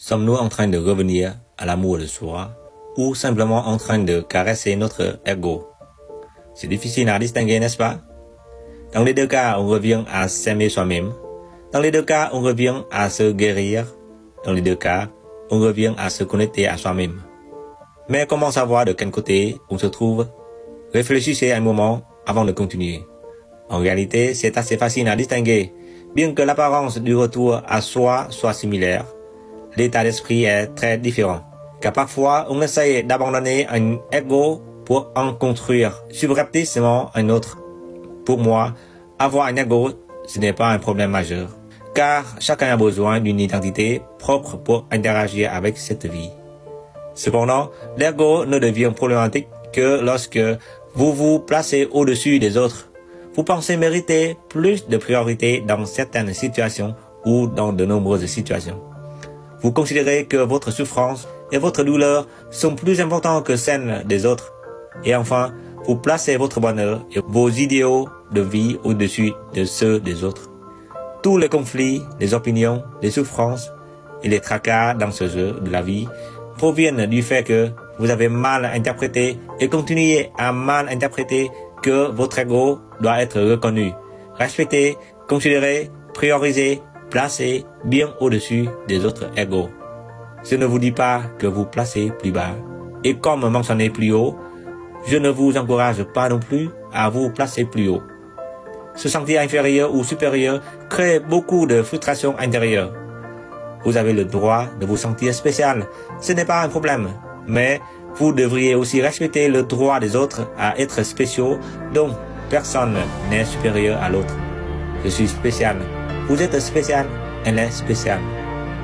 Sommes-nous en train de revenir à l'amour de soi ou simplement en train de caresser notre ego? C'est difficile à distinguer, n'est-ce pas? Dans les deux cas, on revient à s'aimer soi-même. Dans les deux cas, on revient à se guérir. Dans les deux cas, on revient à se connecter à soi-même. Mais comment savoir de quel côté on se trouve? Réfléchissez un moment avant de continuer. En réalité, c'est assez facile à distinguer. Bien que l'apparence du retour à soi soit similaire, l'état d'esprit est très différent. Car parfois, on essaye d'abandonner un ego pour en construire subrepticement un autre. Pour moi, avoir un ego, ce n'est pas un problème majeur. Car chacun a besoin d'une identité propre pour interagir avec cette vie. Cependant, l'ego ne devient problématique que lorsque vous vous placez au-dessus des autres. Vous pensez mériter plus de priorité dans certaines situations ou dans de nombreuses situations. Vous considérez que votre souffrance et votre douleur sont plus importants que celles des autres. Et enfin, vous placez votre bonheur et vos idéaux de vie au-dessus de ceux des autres. Tous les conflits, les opinions, les souffrances et les tracas dans ce jeu de la vie proviennent du fait que vous avez mal interprété et continuez à mal interpréter que votre ego doit être reconnu, respecté, considéré, priorisé, placé bien au-dessus des autres égos. Je ne vous dis pas que vous placez plus bas. Et comme mentionné plus haut, je ne vous encourage pas non plus à vous placer plus haut. Se sentir inférieur ou supérieur crée beaucoup de frustration intérieure. Vous avez le droit de vous sentir spécial, ce n'est pas un problème. Mais vous devriez aussi respecter le droit des autres à être spéciaux, donc personne n'est supérieur à l'autre. Je suis spécial, vous êtes spécial, elle est spéciale.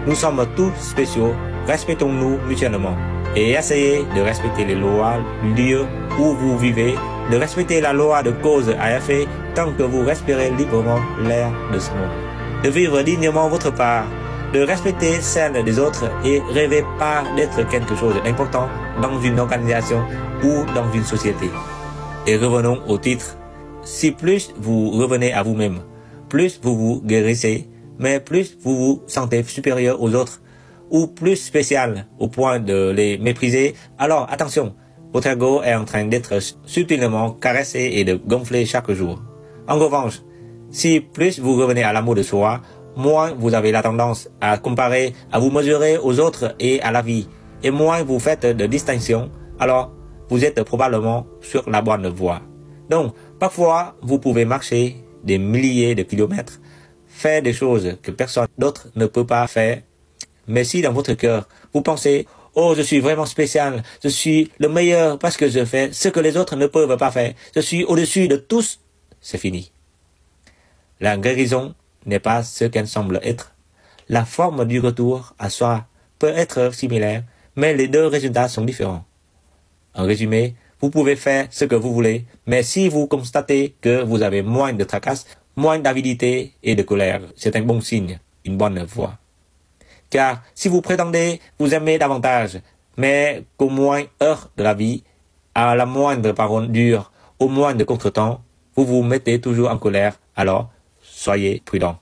Nous sommes tous spéciaux, respectons-nous mutuellement. Et essayez de respecter les lois du lieu où vous vivez, de respecter la loi de cause à effet tant que vous respirez librement l'air de ce monde. De vivre dignement votre part, de respecter celle des autres et rêvez pas d'être quelque chose d'important dans une organisation ou dans une société. Et revenons au titre. Si plus vous revenez à vous-même, plus vous vous guérissez, mais plus vous vous sentez supérieur aux autres ou plus spécial au point de les mépriser, alors attention, votre ego est en train d'être subtilement caressé et de gonfler chaque jour. En revanche, si plus vous revenez à l'amour de soi, moins vous avez la tendance à comparer, à vous mesurer aux autres et à la vie, et moins vous faites de distinction, alors vous êtes probablement sur la bonne voie. Donc, parfois, vous pouvez marcher des milliers de kilomètres, faire des choses que personne d'autre ne peut pas faire, mais si dans votre cœur, vous pensez « Oh, je suis vraiment spécial, je suis le meilleur parce que je fais ce que les autres ne peuvent pas faire, je suis au-dessus de tous », c'est fini. La guérison n'est pas ce qu'elle semble être. La forme du retour à soi peut être similaire, mais les deux résultats sont différents. En résumé, vous pouvez faire ce que vous voulez, mais si vous constatez que vous avez moins de tracas, moins d'avidité et de colère, c'est un bon signe, une bonne voie. Car si vous prétendez vous aimer davantage, mais qu'au moins heure de la vie, à la moindre parole dure, au moindre contretemps, vous vous mettez toujours en colère, alors soyez prudent.